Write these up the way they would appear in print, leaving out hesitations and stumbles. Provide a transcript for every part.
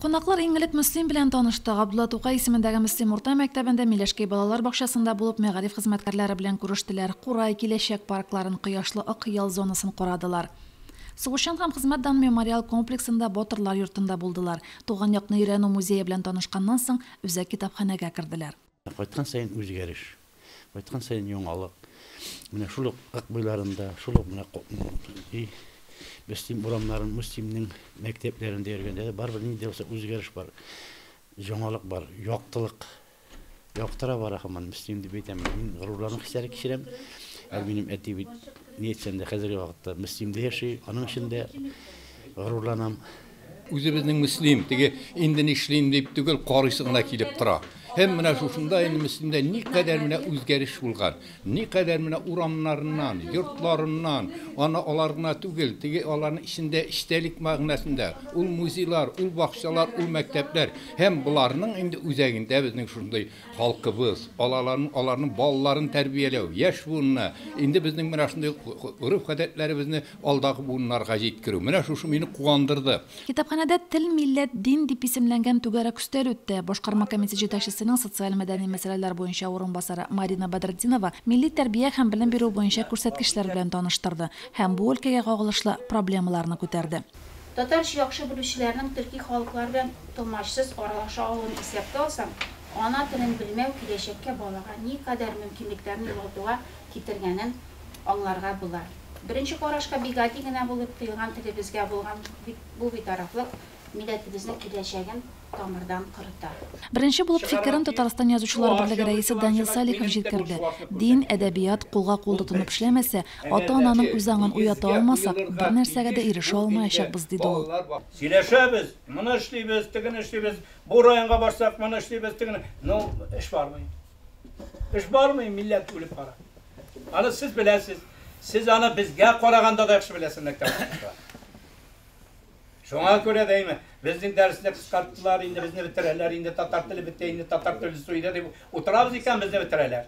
Қонақлар еңгілік Муслим белән танышты. Габдулла Тукай исемендәге Муслим урта мәктәбендә Миләшкәй балалар бакчасында булып, мәгариф хезмәткәрләре белән күрештеләр. Курай, киләчәк паркларын, кояшлы ак ял зонасын карадылар. Сугышчан һәм хезмәт дан мемориал комплексында Батырлар йортында булдылар. Туган якны өйрәнү музее белән танышканнан соң үзәк китапханәгә керделәр. Кайткан сайын үзгәреш, кайткан сайын яңалык. Менә шул ак буйларында, шул менә Муслим урамнарын, Муслимның мәктәпләрендә йөргәндә барбер нинди булса үзгәреш бар, яңалык бар, яктылык. Яктыра бар һәм Муслим дип әйтәм. Мин горурланып хисләр кичерәм. Минем әти бит ниятсәндә хәзерге вакытта Муслимдә яши, аның эчендә горурланам. Үзебезнең Муслим, теге инде нишлим дип түгел, карыйсына килеп тора. Hem менә шушында инде Муслимдә никадәр менә үзгәреш булган, никадәр менә урамнарыннан, йортларыннан, аны аларына түгел, теге аларның ичендә иштәлек мәгънәсендә, ул музейлар, ул бакчалар, ул мәктәпләр, һәм буларның инде үзәгендә безнең шундый халкыбыз, аларның балаларын тәрбияләү, яшь буынны, инде безнең менә шундый урып-гадәтләребезне алдагы буыннарга җиткерү. Менә шушы мине куандырды. Китапханәдә тел, милләт, дин дип исемләнгән түгәрәк үстәл үтте. Башкарма комитеты җитәкчесе социаль-мәдәни мәсьәләләр буенча урынбасары Марина Бадретдинова милли тәрбия һәм белем бирү буенча күрсәткечләр белән таныштырды һәм бу өлкәгә кагылышлы проблемаларны күтәрде. Татарча яхшы белүчеләрнең төрки халыклар белән томашсыз аралаша алуын исәпкә алсам, ана телен белмәү киләчәккә балага никадәр мөмкинлекләрне югалтуга китергәнен аңларга була. Беренче карашка бигати генә булып тоелган телебезгә булган бу битарафлык милләтебезнең киләчәген тамырдан кырыта. Беренче булып фикерен Татарстан язучылар берлеге рәисе Данил Салихов җиткерде. Дин, әдәбият кулга кулды тынып эшләмәсә, ата-ананың үзаңын уята алмасак, бер нәрсәгә дә ирешә алмаячакбыз диде ул. Сөйләшәбез, моны эшлибез, тегене эшлибез, бу районга барсак, моны эшлибез, тегене. Ну, эш бармый. Эш бармый, милләт үлеп кара. Аны сез беләсез. Сез аны безгә караганда да яхшы беләсез мәктәптә. Шуңа күрә дәйме, безнең дәресле кыскарттылар, инде безне бетерәләр, инде татар теле бетә, инде татар теле суйда дип утырабыз икән, безне бетерәләр.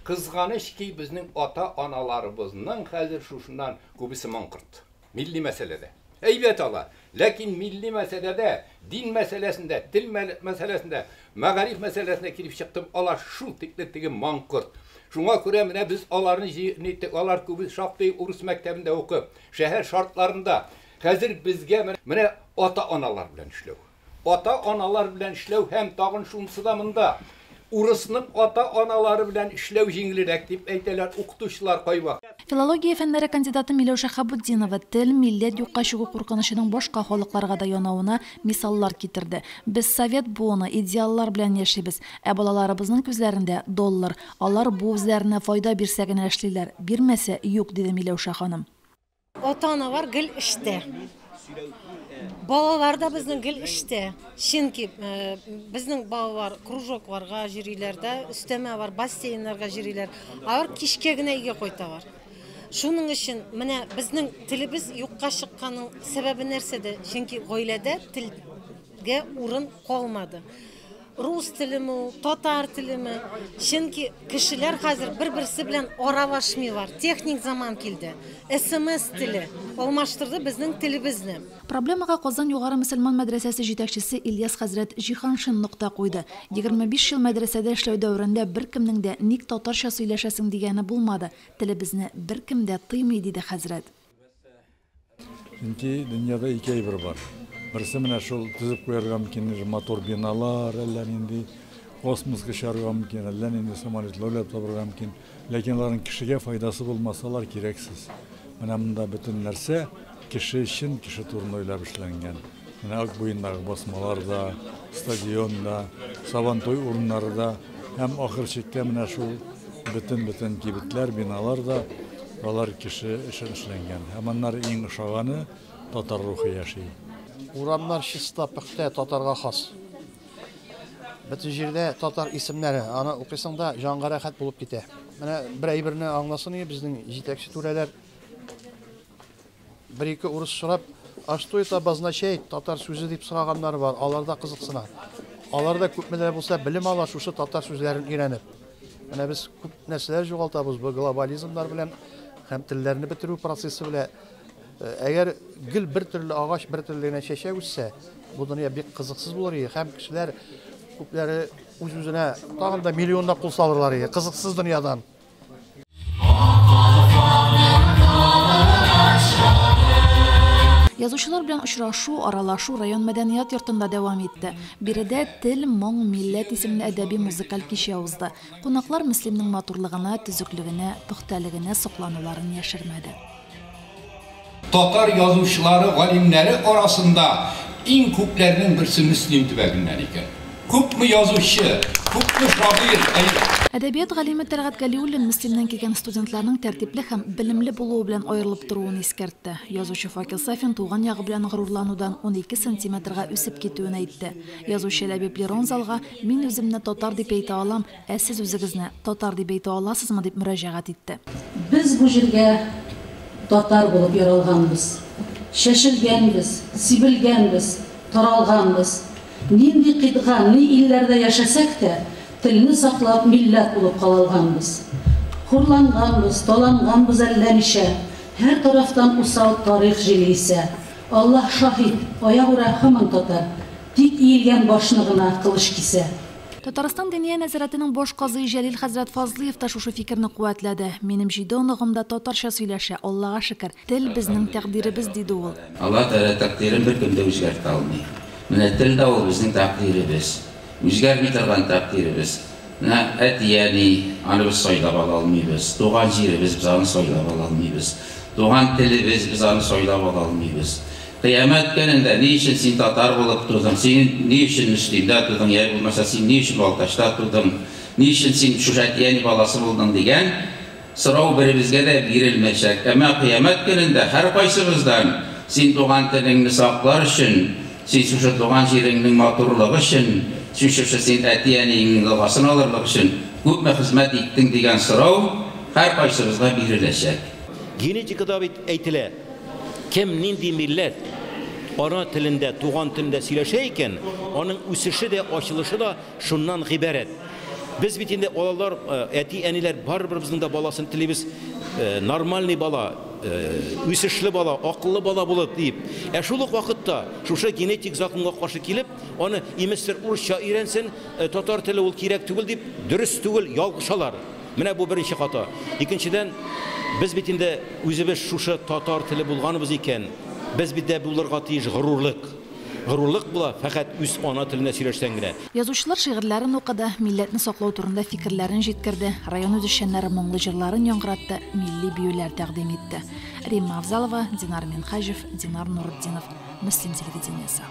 Кызганыч ки безнең ата-аналарыбызның хәзер шушыннан күбесе маңкырт. Милли мәсьәләдә. Әйбәт ала. Ләкин милли мәсьәләдә, дин мәсьәләсендә, тел мәсьәләсендә, мәгариф мәсьәләсендә килеп чыктым, алар шул тикле теге маңкырт. Шуңа күрә менә без аларны алар күбе шактый урыс мәктәбендә укып, шәһәр шартларында хәзер безгә менә ата-аналар белән эшләү. Ата-аналар белән эшләү һәм тагын шунысы да монда. Урысның ата-аналары белән эшләү җиңелрәк дип әйтәләр укытучылар кайва. Филология фәннәре кандидаты Миләүшә Хабуддинова тел, милләт юкка чыгу куркынычының башка халыкларга да янавына мисаллар китерде. Без совет буыны, идеаллар белән яшибез, ә балаларыбызның күзләрендә доллар. Алар бу үзләренә файда бирсә генә эшлиләр, бирмәсә юк, диде Миләүшә ханым. Ата-аналар гел эштә. Балалар да безнең гел эштә. Чөнки безнең балалар кружокларга җириләрдә, өстәмә бар, бассейннарга җириләр. Алар кичкә генә өйгә кайталар. Шуның өчен менә безнең телебез юкка чыкканның сәбәбе нәрсәдә? Чөнки гаиләдә телгә урын калмады. Рус телеме, татар телеме. Чөнки кешеләр хәзер бер-берсе белән аралашмыйлар. Техник заман килде. СМС теле алмаштырды безнең телебезне. Проблемага Казан югары мөселман мәдрәсәсе җитәкчесе Ильяс хәзрәт Җиһаншин нокта куйды. 25 ел мәдрәсәдә эшләү дәврендә беркемнең дә ник татарча сөйләшәсең дигәне булмады. Телебезне беркем дә тыймый, диде хәзрәт. Чөнки дөньяда ике әйбер бар. Берсе менә шул төзеп куярга мөмкин мотор биналар, әллә нинди космоска чыгарга мөмкин, әллә нинди самолетлар уйлап табарга мөмкин. Ләкин аларның кешегә файдасы булмасалар кирәксез. Менә монда бөтен нәрсә кеше өчен, кеше турында уйлап эшләнгән. Менә ак буендагы басмаларда, стадионда, сабантой урыннарында һәм ахыр чиктә менә шул бөтен кибетләр, биналар да алар кеше өчен эшләнгән. Һәм аннары иң ошаганы татар рухы яши. Урамнар чиста, пөхтә, татарга хас. Бөтен җирдә татар исемнәре, аны укысаң да җанга рәхәт булып китә. Менә бер әйберне аңласын иде безнең җитәкче түрәләр. Бер-ике урыс сорап, "А что это обозначает?" татар сүзе дип сораганнар бар. Аларда кызыксына. Аларда күпмеләр булса белем ала шушы татар сүзләрен өйрәнеп. Менә без күп нәрсәләр югалтабыз бу глобализмнар белән һәм телләрне бетерү процессы белән. Әгәр гел бер төрле агач, бер төрле генә чәчәк үссә, bu dünya bek kızıksız bulur. Hem kişiler küpleri ucuzuna tağında milyonda pul salırlar. Kızıksız dünyadan. Yazıçılar bilen uçraşu, aralaşu rayon medeniyet yurtunda devam etti. Biride Til, Moң, Millet isimli edebi muzikal kişi avızdı. Konaklar Müslim'nin maturluğuna, tüzüklüğüne, püxtəligine soqlanılarını yaşırmadı. Tatar yazıçıları, galimleri arasında en küplerinin birisi Müslim tübəqindən ikən. Küp mü yazıcı, küp mü şair? Әдәбият галиме Тәлгат Галиуллин Müslimнән килгән студентларның тәртипле һәм белемле булуы белән аерылып торуын искәртте. Язучы Факил Сафин туган ягы белән горурланудан 12 сантиметрга үсеп китүен әйтте. Язучы Ләбиб Леронзалга мин үземне татар дип әйтә алам, ә сез үзегезне татар дип әйтә аласызмы дип мөрәҗәгать итте. Без бу җиргә татар булып яралганбыз. Шәшелгәнбез, сибелгәнбез, таралганбыз. Нинди кыйтган, ни илләрдә яшәсәк тә tilni saqlab millat bo'lib qolalganmiz. Xurlanganmiz, talanganmiz әлләничә. Her taraftan usal tarix jiliyse. Allah şahit, ayağıra hamın tatar. Dik iyilgen başını gına kılıç kise. Татарстан Дения нәзаратының бош казый Җәлил хәзрәт Фазлыев та шушы фикерне куәтләде. Минем җиде оныгымда татарча сөйләшә, Аллага шөкер. Тел безнең тәкъдиребез диде ул. Алла Тәгалә тәкъдирен бер кем дә үзгәртә алмый. Менә тел дә ул безнең тәкъдиребез. Үзгәрми торган тәкъдиребез. Менә әтияни аны без сайлап ала алмыйбыз. Туган җиребез без аны сайлап ала алмыйбыз. Туган телебез biz аны сайлап ала алмыйбыз. Kıyamet gününde ne için sen Tatar bulup turdun, sen ne için Müslüm'de turdun, ya bulmasa sen ne için Baltaş'ta turdun, ne için sen Şuşatiyeni balası buldun diyen sırav birimizge de verilmeyecek. Ama kıyamet gününde her kaysımızdan sen doğan telini saklar için, sen Şuşat doğan yerinin maturluğu için, sen Şuşat sen Etiyeninin lafasını alırlık için köpme hizmet ettin diyen sırav her kaysımızda verilecek. Genetikada eğitile, kim nindi millet ana tilinde, tuğan tilinde söyleşeyken, onun üsüşü de, açılışı da şundan ibaret. Biz bitinde olanlar, eti-eniler bir-birimizin de balasını tilimiz normalni bala, üsüşlü bala, akıllı bala bulup deyip, şuluk vakitte, şuşa genetik zakınga karşı kelip, onu imestir Urusça öğrensin, Tatar tili ol kirek tügül deyip, dürüst tügül yalgışalar. Mine bu birinci hata. İkinciden, biz bitinde özümüz şuşa Tatar tili bulganımız iken, biz bir de bularga tiyij gururluk. Gururluk bula fakat üst ana tiline söyleşsen gine. Yazıçılar şiirlerini okudu, milletini saklау turunda fikirlerini jetkirdi, rayon özüşenleri moңлы jırların yankırattı, milli büyüler təqdim etdi. Римма Авзалова, Динар Менхажев, Динар Нуруддинов, Müslim televizyoniyası.